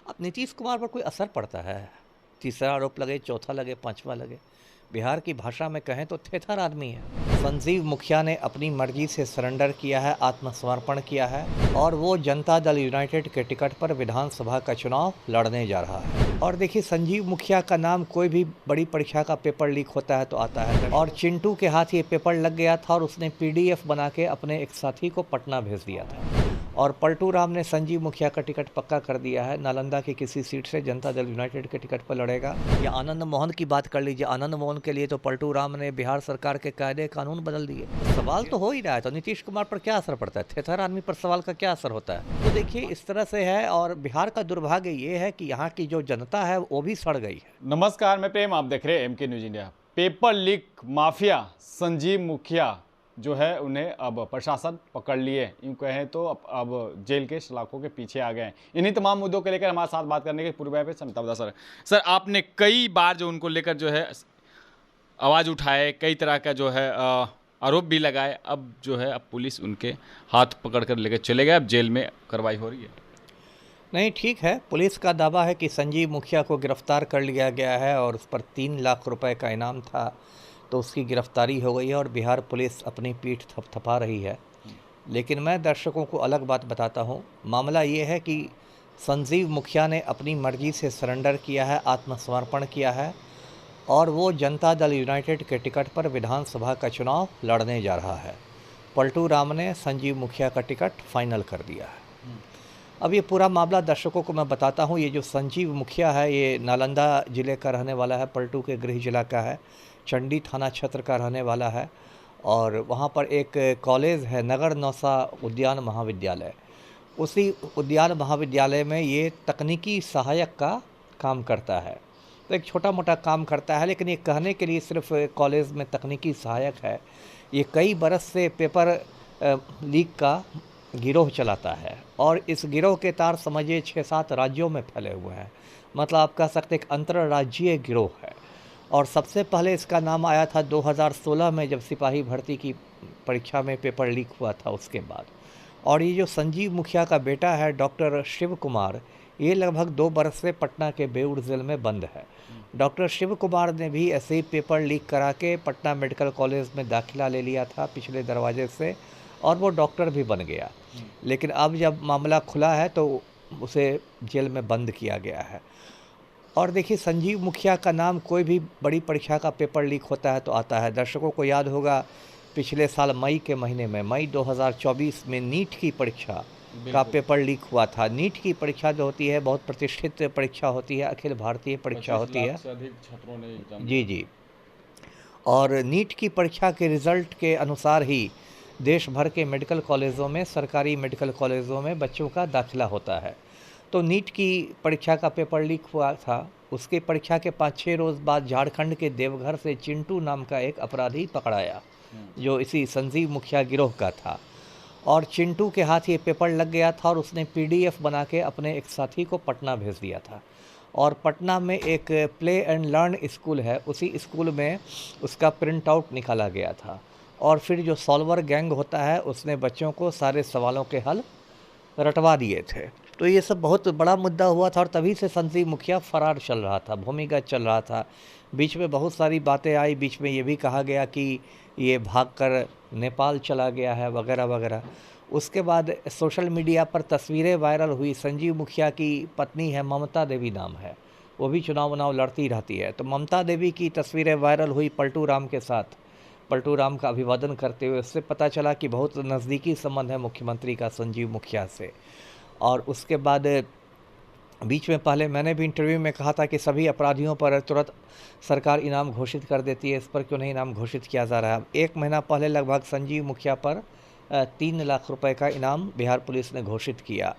अब नीतीश कुमार पर कोई असर पड़ता है? तीसरा आरोप लगे, चौथा लगे, पांचवा लगे, बिहार की भाषा में कहें तो थेथर आदमी है। संजीव मुखिया ने अपनी मर्जी से सरेंडर किया है, आत्मसमर्पण किया है और वो जनता दल यूनाइटेड के टिकट पर विधानसभा का चुनाव लड़ने जा रहा है। और देखिए, संजीव मुखिया का नाम कोई भी बड़ी परीक्षा का पेपर लीक होता है तो आता है, और चिंटू के हाथ ये पेपर लग गया था और उसने पीडीएफ बना के अपने एक साथी को पटना भेज दिया था। और पलटू राम ने संजीव मुखिया का टिकट पक्का कर दिया है। नालंदा की किसी सीट से जनता दल यूनाइटेड के टिकट पर लड़ेगा। या आनंद मोहन की बात कर लीजिए, आनंद मोहन के लिए तो पलटू राम ने बिहार सरकार के कायदे कानून बदल दिए। सवाल तो हो ही रहा है, तो नीतीश कुमार पर क्या असर पड़ता है? थेथर आदमी पर सवाल का क्या असर होता है? तो देखिए, इस तरह से है। और बिहार का दुर्भाग्य ये है कि यहाँ की जो जनता है वो भी सड़ गई है। नमस्कार, मैं प्रेम, आप देख रहे हैं MK news India. Paper leak mafia Sanjeev Mukhiya जो है उन्हें अब प्रशासन पकड़ लिए, यूँ कहें तो अब जेल के सलाखों के पीछे आ गए हैं। इन्हीं तमाम मुद्दों को लेकर हमारे साथ बात करने के पूर्व पे समिता सर। सर, आपने कई बार जो उनको लेकर जो है आवाज़ उठाए, कई तरह का जो है आरोप भी लगाए, अब जो है अब पुलिस उनके हाथ पकड़ कर लेकर चले गए, अब जेल में कार्रवाई हो रही है। नहीं, ठीक है। पुलिस का दावा है कि संजीव मुखिया को गिरफ्तार कर लिया गया है और उस पर 3 लाख रुपए का इनाम था, तो उसकी गिरफ्तारी हो गई है और बिहार पुलिस अपनी पीठ थपथपा रही है। लेकिन मैं दर्शकों को अलग बात बताता हूँ। मामला ये है कि संजीव मुखिया ने अपनी मर्जी से सरेंडर किया है, आत्मसमर्पण किया है और वो जनता दल यूनाइटेड के टिकट पर विधानसभा का चुनाव लड़ने जा रहा है। पलटू राम ने संजीव मुखिया का टिकट फाइनल कर दिया है। अब ये पूरा मामला दर्शकों को मैं बताता हूँ। ये जो संजीव मुखिया है, ये नालंदा ज़िले का रहने वाला है, पलटू के गृह जिला का है, चंडी थाना क्षेत्र का रहने वाला है। और वहाँ पर एक कॉलेज है, नगर नौसा उद्यान महाविद्यालय। उसी उद्यान महाविद्यालय में ये तकनीकी सहायक का काम करता है। तो एक छोटा मोटा काम करता है, लेकिन ये कहने के लिए सिर्फ कॉलेज में तकनीकी सहायक है। ये कई बरस से पेपर लीक का गिरोह चलाता है और इस गिरोह के तार समझिए 6-7 राज्यों में फैले हुए हैं। मतलब आप कह सकते एक अंतर्राज्यीय गिरोह है। और सबसे पहले इसका नाम आया था 2016 में, जब सिपाही भर्ती की परीक्षा में पेपर लीक हुआ था उसके बाद। और ये जो संजीव मुखिया का बेटा है डॉक्टर शिव कुमार, ये लगभग 2 बरस से पटना के बेऊर जेल में बंद है। डॉक्टर शिव कुमार ने भी ऐसे ही पेपर लीक करा के पटना मेडिकल कॉलेज में दाखिला ले लिया था पिछले दरवाजे से, और वो डॉक्टर भी बन गया। लेकिन अब जब मामला खुला है तो उसे जेल में बंद किया गया है। और देखिए, संजीव मुखिया का नाम कोई भी बड़ी परीक्षा का पेपर लीक होता है तो आता है। दर्शकों को याद होगा, पिछले साल मई के महीने में, मई 2024 में नीट की परीक्षा का पेपर लीक हुआ था। नीट की परीक्षा जो होती है बहुत प्रतिष्ठित परीक्षा होती है, अखिल भारतीय परीक्षा होती है। 25 लाख से अधिक छात्रों ने एग्जाम जी जी। और नीट की परीक्षा के रिज़ल्ट के अनुसार ही देश भर के मेडिकल कॉलेजों में, सरकारी मेडिकल कॉलेजों में बच्चों का दाखिला होता है। तो नीट की परीक्षा का पेपर लीक हुआ था। उसके परीक्षा के 5-6 रोज़ बाद झारखंड के देवघर से चिंटू नाम का एक अपराधी पकड़ाया, जो इसी संजीव मुखिया गिरोह का था। और चिंटू के हाथ ये पेपर लग गया था और उसने पीडीएफ बना के अपने एक साथी को पटना भेज दिया था। और पटना में एक प्ले एंड लर्न स्कूल है, उसी स्कूल में उसका प्रिंट आउट निकाला गया था। और फिर जो सॉल्वर गैंग होता है, उसने बच्चों को सारे सवालों के हल रटवा दिए थे। तो ये सब बहुत बड़ा मुद्दा हुआ था और तभी से संजीव मुखिया फरार चल रहा था, भूमिगत चल रहा था। बीच में बहुत सारी बातें आई, बीच में ये भी कहा गया कि ये भागकर नेपाल चला गया है वगैरह वगैरह। उसके बाद सोशल मीडिया पर तस्वीरें वायरल हुई। संजीव मुखिया की पत्नी है, ममता देवी नाम है, वो भी चुनाव लड़ती रहती है। तो ममता देवी की तस्वीरें वायरल हुई पलटू राम के साथ, पलटू राम का अभिवादन करते हुए। उससे पता चला कि बहुत नज़दीकी संबंध है मुख्यमंत्री का संजीव मुखिया से। और उसके बाद बीच में पहले मैंने भी इंटरव्यू में कहा था कि सभी अपराधियों पर तुरंत सरकार इनाम घोषित कर देती है, इस पर क्यों नहीं इनाम घोषित किया जा रहा है। 1 महीना पहले लगभग संजीव मुखिया पर 3 लाख रुपए का इनाम बिहार पुलिस ने घोषित किया।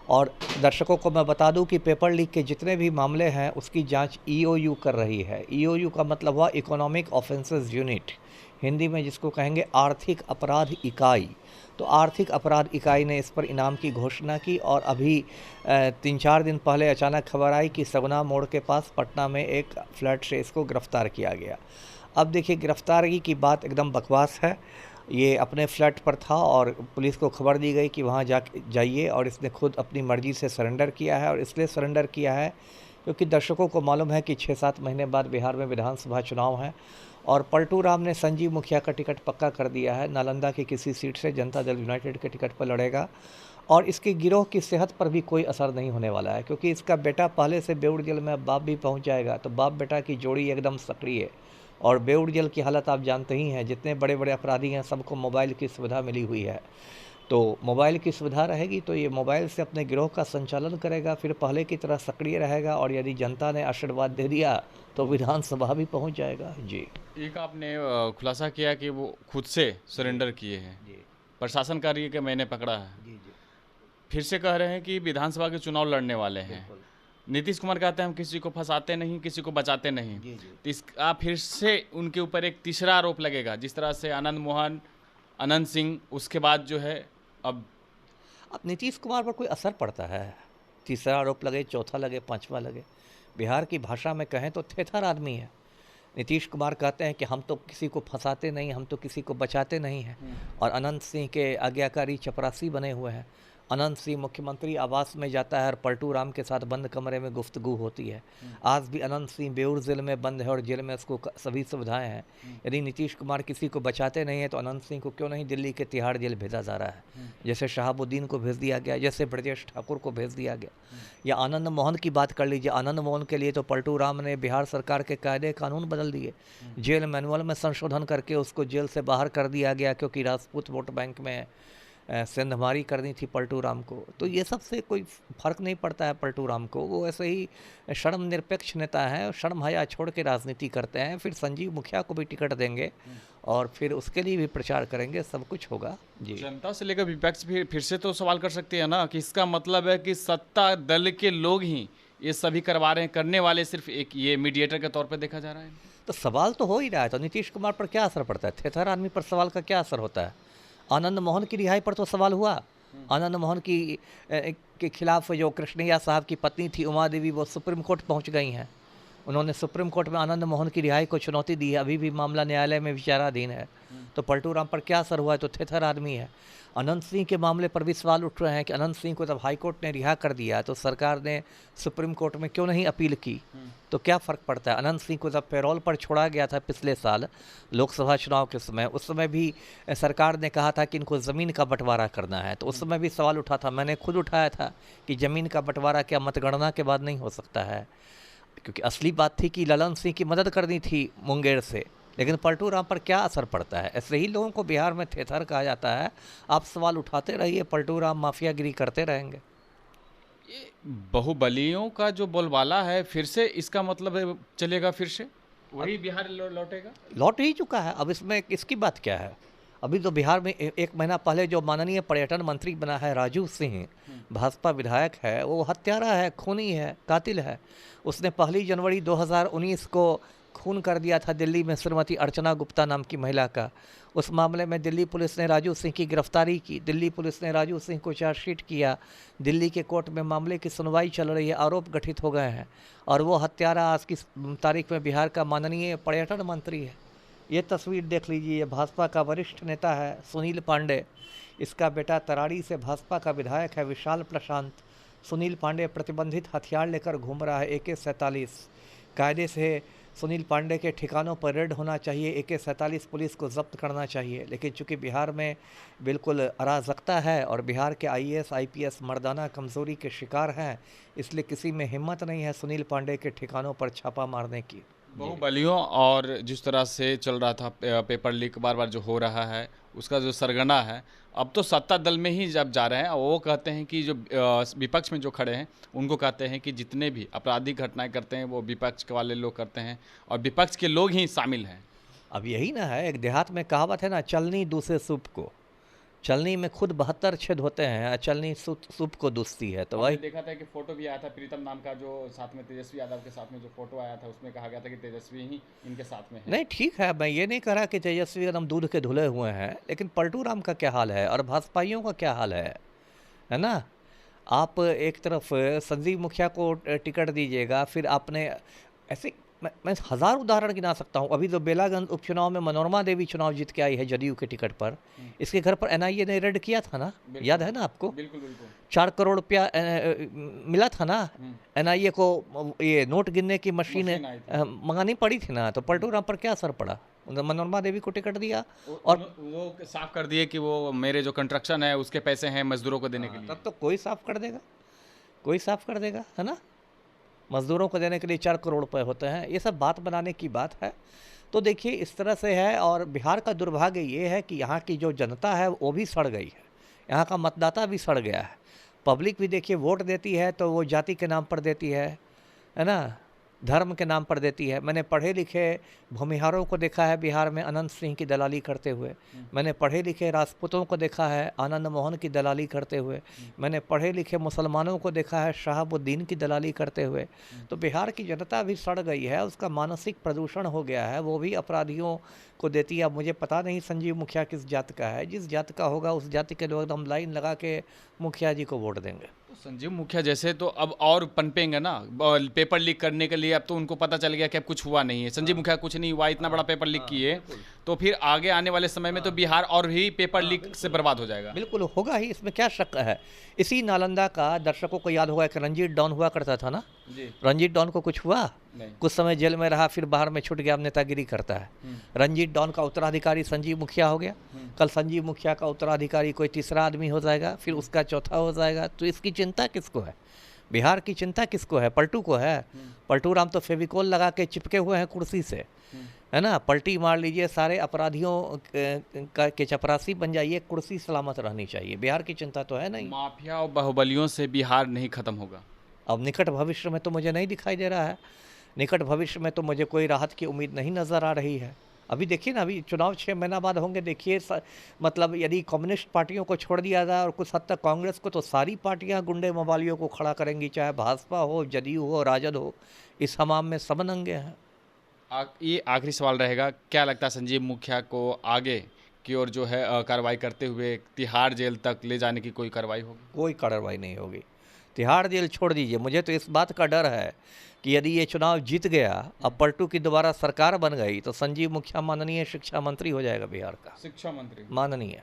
और दर्शकों को मैं बता दूं कि पेपर लीक के जितने भी मामले हैं उसकी जांच ईओयू कर रही है। ईओयू का मतलब हुआ इकोनॉमिक ऑफेंसेस यूनिट, हिंदी में जिसको कहेंगे आर्थिक अपराध इकाई। तो आर्थिक अपराध इकाई ने इस पर इनाम की घोषणा की। और अभी 3-4 दिन पहले अचानक खबर आई कि सगुना मोड़ के पास पटना में एक फ्लैट से इसको गिरफ्तार किया गया। अब देखिए, गिरफ्तारी की बात एकदम बकवास है। ये अपने फ्लैट पर था और पुलिस को खबर दी गई कि वहाँ जाइए, और इसने खुद अपनी मर्ज़ी से सरेंडर किया है। और इसलिए सरेंडर किया है क्योंकि दर्शकों को मालूम है कि 6-7 महीने बाद बिहार में विधानसभा चुनाव है और पलटू राम ने संजीव मुखिया का टिकट पक्का कर दिया है। नालंदा की किसी सीट से जनता दल यूनाइटेड के टिकट पर लड़ेगा और इसके गिरोह की सेहत पर भी कोई असर नहीं होने वाला है, क्योंकि इसका बेटा पहले से बेउर जेल में, अब बाप भी पहुंच जाएगा, तो बाप बेटा की जोड़ी एकदम सक्रिय है। और बेउर जेल की हालत आप जानते ही हैं, जितने बड़े बड़े अपराधी हैं सबको मोबाइल की सुविधा मिली हुई है। तो मोबाइल की सुविधा रहेगी तो ये मोबाइल से अपने गिरोह का संचालन करेगा, फिर पहले की तरह सक्रिय रहेगा और यदि जनता ने आशीर्वाद दे दिया तो विधानसभा भी पहुंच जाएगा। जी एक आपने खुलासा किया कि वो खुद से सरेंडर किए हैं, जी प्रशासन कार्य के मैंने पकड़ा है, जी जी फिर से कह रहे हैं कि विधानसभा के चुनाव लड़ने वाले हैं। बिल्कुल। नीतीश कुमार कहते हैं हम किसी को फंसाते नहीं, किसी को बचाते नहीं। जी जी तो इसका फिर से उनके ऊपर एक तीसरा आरोप लगेगा, जिस तरह से आनंद मोहन, अनंत सिंह, उसके बाद जो है अब अब नीतीश कुमार पर कोई असर पड़ता है? तीसरा आरोप लगे, चौथा लगे, पांचवा लगे, बिहार की भाषा में कहें तो थेथर आदमी है। नीतीश कुमार कहते हैं कि हम तो किसी को फंसाते नहीं, हम तो किसी को बचाते नहीं हैं, और अनंत सिंह के आज्ञाकारी चपरासी बने हुए हैं। अनंत सिंह मुख्यमंत्री आवास में जाता है और पलटू राम के साथ बंद कमरे में गुफ्तगू होती है। आज भी अनंत सिंह बेउर जेल में बंद है और जेल में उसको सभी सुविधाएं हैं। यदि नीतीश कुमार किसी को बचाते नहीं हैं तो अनंत सिंह को क्यों नहीं दिल्ली के तिहाड़ जेल भेजा जा रहा है, जैसे शहाबुद्दीन को भेज दिया गया, जैसे ब्रजेश ठाकुर को भेज दिया गया। या आनंद मोहन की बात कर लीजिए, आनंद मोहन के लिए तो पलटू राम ने बिहार सरकार के कायदे कानून बदल दिए, जेल मैनुअल में संशोधन करके उसको जेल से बाहर कर दिया गया, क्योंकि राजपूत वोट बैंक में सेंधमारी करनी थी पलटू राम को। तो ये सब से कोई फर्क नहीं पड़ता है पलटू राम को, वो ऐसे ही शर्म निरपेक्ष नेता है, शर्म हया छोड़ के राजनीति करते हैं। फिर संजीव मुखिया को भी टिकट देंगे और फिर उसके लिए भी प्रचार करेंगे, सब कुछ होगा। जी जनता से लेकर विपक्ष भी फिर से तो सवाल कर सकती है ना कि इसका मतलब है कि सत्ता दल के लोग ही ये सभी करवा रहे हैं, करने वाले सिर्फ एक ये मीडिएटर के तौर पर देखा जा रहा है। तो सवाल तो हो ही रहा है, तो नीतीश कुमार पर क्या असर पड़ता है? थेथर आदमी पर सवाल का क्या असर होता है? आनंद मोहन की रिहाई पर तो सवाल हुआ। आनंद मोहन के खिलाफ जो कृष्णैया साहब की पत्नी थी उमा देवी, वो सुप्रीम कोर्ट पहुंच गई हैं। उन्होंने सुप्रीम कोर्ट में आनंद मोहन की रिहाई को चुनौती दी है, अभी भी मामला न्यायालय में विचाराधीन है। तो पलटू राम पर क्या असर हुआ है? तो थेथर आदमी है। अनंत सिंह के मामले पर भी सवाल उठ रहे हैं कि अनंत सिंह को जब हाई कोर्ट ने रिहा कर दिया तो सरकार ने सुप्रीम कोर्ट में क्यों नहीं अपील की? तो क्या फ़र्क पड़ता है? अनंत सिंह को जब पैरोल पर छोड़ा गया था पिछले साल लोकसभा चुनाव के समय, उस समय भी सरकार ने कहा था कि इनको ज़मीन का बंटवारा करना है, तो उस समय भी सवाल उठा था, मैंने खुद उठाया था कि ज़मीन का बंटवारा क्या मतगणना के बाद नहीं हो सकता है? क्योंकि असली बात थी कि ललन सिंह की मदद करनी थी मुंगेर से, लेकिन पलटू राम पर क्या असर पड़ता है? ऐसे ही लोगों को बिहार में थेथर कहा जाता है। आप सवाल उठाते रहिए, पलटू राम माफियागिरी करते रहेंगे। ये बाहुबलियों का जो बोलबाला है फिर से इसका मतलब है चलेगा, फिर से वही बिहार लौटेगा। लौट ही चुका है, अब इसमें इसकी बात क्या है? अभी तो बिहार में एक महीना पहले जो माननीय पर्यटन मंत्री बना है राजू सिंह, भाजपा विधायक है, वो हत्यारा है, खूनी है, कातिल है। उसने 1 जनवरी 2019 को खून कर दिया था दिल्ली में श्रीमती अर्चना गुप्ता नाम की महिला का। उस मामले में दिल्ली पुलिस ने राजू सिंह की गिरफ्तारी की, दिल्ली पुलिस ने राजू सिंह को चार्जशीट किया, दिल्ली के कोर्ट में मामले की सुनवाई चल रही है, आरोप गठित हो गए हैं, और वो हत्यारा आज की तारीख में बिहार का माननीय पर्यटन मंत्री है। ये तस्वीर देख लीजिए, ये भाजपा का वरिष्ठ नेता है सुनील पांडे, इसका बेटा तराड़ी से भाजपा का विधायक है विशाल प्रशांत। सुनील पांडे प्रतिबंधित हथियार लेकर घूम रहा है, AK-47। कायदे से सुनील पांडे के ठिकानों पर रेड होना चाहिए, AK-47 पुलिस को जब्त करना चाहिए, लेकिन चूंकि बिहार में बिल्कुल अराजकता है और बिहार के IAS IPS मर्दाना कमज़ोरी के शिकार हैं, इसलिए किसी में हिम्मत नहीं है सुनील पांडे के ठिकानों पर छापा मारने की। बाहुबलियों और जिस तरह से चल रहा था पेपर लीक बार बार जो हो रहा है उसका जो सरगना है, अब तो सत्ता दल में ही जब जा रहे हैं, वो कहते हैं कि जो विपक्ष में जो खड़े हैं उनको कहते हैं कि जितने भी आपराधिक घटनाएं करते हैं वो विपक्ष के वाले लोग करते हैं और विपक्ष के लोग ही शामिल हैं। अब यही ना है, एक देहात में कहावत है ना, चलनी दूसरे सूप को। चलनी में खुद 72 छेद होते हैं, चलनी सूप को दूसती है। तो वही देखा था कि फोटो भी आया था प्रीतम नाम का, जो साथ में तेजस्वी यादव के साथ में जो फोटो आया था उसमें कहा गया था कि तेजस्वी ही इनके साथ में है। नहीं, ठीक है, मैं ये नहीं कह रहा कि तेजस्वी एकदम दूध के धुले हुए हैं, लेकिन पलटू राम का क्या हाल है और भाजपाइयों का क्या हाल है ना? आप एक तरफ संजीव मुखिया को टिकट दीजिएगा, फिर आपने ऐसे मैं हज़ार उदाहरण गिना सकता हूँ। अभी तो बेलागंज उपचुनाव में मनोरमा देवी चुनाव जीत के आई है जदयू के टिकट पर। इसके घर पर एनआईए ने रेड किया था ना, याद है ना आपको? बिल्कुल बिल्कुल। 4 करोड़ रुपया मिला था ना एनआईए को। ये नोट गिनने की मशीन मशीन आई थी। मंगानी पड़ी थी ना, तो पलटू राम पर क्या असर पड़ा? मनोरमा देवी को टिकट दिया और और वो साफ कर दिए कि वो मेरे जो कंस्ट्रक्शन है उसके पैसे हैं मजदूरों को देने के लिए। तब तो कोई साफ कर देगा, कोई साफ कर देगा, है ना? मजदूरों को देने के लिए 4 करोड़ रुपए होते हैं। ये सब बात बनाने की बात है। तो देखिए इस तरह से है। और बिहार का दुर्भाग्य ये है कि यहाँ की जो जनता है वो भी सड़ गई है, यहाँ का मतदाता भी सड़ गया है। पब्लिक भी देखिए वोट देती है तो वो जाति के नाम पर देती है ना, धर्म के नाम पर देती है। मैंने पढ़े लिखे भूमिहारों को देखा है बिहार में अनंत सिंह की दलाली करते हुए। मैंने पढ़े लिखे राजपूतों को देखा है आनंद मोहन की दलाली करते हुए। मैंने पढ़े लिखे मुसलमानों को देखा है शहाबुद्दीन की दलाली करते हुए। तो बिहार की जनता भी सड़ गई है, उसका मानसिक प्रदूषण हो गया है, वो भी अपराधियों को देती है। अब मुझे पता नहीं संजीव मुखिया किस जात का है, जिस जात का होगा उस जाति के लोग एकदम लाइन लगा के मुखिया जी को वोट देंगे। तो संजीव मुखिया जैसे तो अब और पनपेंगे ना पेपर लीक करने के लिए। अब तो उनको पता चल गया कि अब कुछ हुआ नहीं है, संजीव मुखिया कुछ नहीं हुआ, इतना बड़ा पेपर लीक किए, तो फिर आगे आने वाले समय में तो बिहार और भी पेपर लीक से बर्बाद हो जाएगा। बिल्कुल होगा ही, इसमें क्या शक है। इसी नालंदा का दर्शकों को याद होगा कि रंजीत डॉन हुआ करता था ना। जी रंजीत डॉन को कुछ हुआ? नहीं। कुछ समय जेल में रहा, फिर बाहर में छूट गया, अब नेतागिरी करता है। रंजीत डॉन का उत्तराधिकारी संजीव मुखिया हो गया। कल संजीव मुखिया का उत्तराधिकारी कोई तीसरा आदमी हो जाएगा, फिर उसका चौथा हो जाएगा। तो इसकी चिंता किसको है? बिहार की चिंता किसको है? पलटू को है। पलटू राम तो फेविकोल लगा के चिपके हुए हैं कुर्सी से, है ना। पलटी मार लीजिए, सारे अपराधियों के चपरासी बन जाइए, कुर्सी सलामत रहनी चाहिए। बिहार की चिंता तो है नहीं। माफिया और बाहुबलियों से बिहार नहीं खत्म होगा। अब निकट भविष्य में तो मुझे नहीं दिखाई दे रहा है। निकट भविष्य में तो मुझे कोई राहत की उम्मीद नहीं नज़र आ रही है। अभी देखिए ना, अभी चुनाव 6 महीना बाद होंगे। देखिए मतलब यदि कम्युनिस्ट पार्टियों को छोड़ दिया जाए और कुछ हद तक कांग्रेस को, तो सारी पार्टियां गुंडे मवालियों को खड़ा करेंगी, चाहे भाजपा हो, जदयू हो, राजद हो। इस हमाम में सब नंगे हैं। ये आखिरी सवाल रहेगा, क्या लगता है संजीव मुखिया को आगे की ओर जो है कार्रवाई करते हुए तिहाड़ जेल तक ले जाने की कोई कार्रवाई होगी? कोई कार्रवाई नहीं होगी। तिहाड़ जेल छोड़ दीजिए, मुझे तो इस बात का डर है कि यदि ये चुनाव जीत गया, अब पलटू की दोबारा सरकार बन गई, तो संजीव मुखिया माननीय शिक्षा मंत्री हो जाएगा बिहार का। शिक्षा मंत्री माननीय।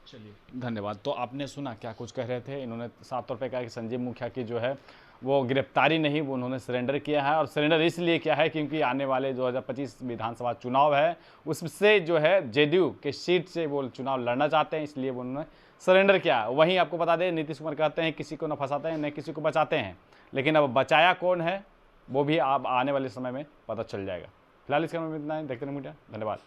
चलिए धन्यवाद। तो आपने सुना क्या कुछ कह रहे थे। इन्होंने साफ तौर पे कहा कि संजीव मुखिया की जो है वो गिरफ्तारी नहीं, वो उन्होंने सरेंडर किया है। और सरेंडर इसलिए किया है क्योंकि आने वाले 2025 विधानसभा चुनाव है, उससे जो है जेडीयू के सीट से वो चुनाव लड़ना चाहते हैं, इसलिए वो उन्होंने सरेंडर किया। वहीं आपको बता दें, नीतीश कुमार कहते हैं किसी को न फंसाते हैं न किसी को बचाते हैं, लेकिन अब बचाया कौन है वो भी आप आने वाले समय में पता चल जाएगा। फिलहाल इसका में इतना ही। देखते रहिए मीडिया। धन्यवाद।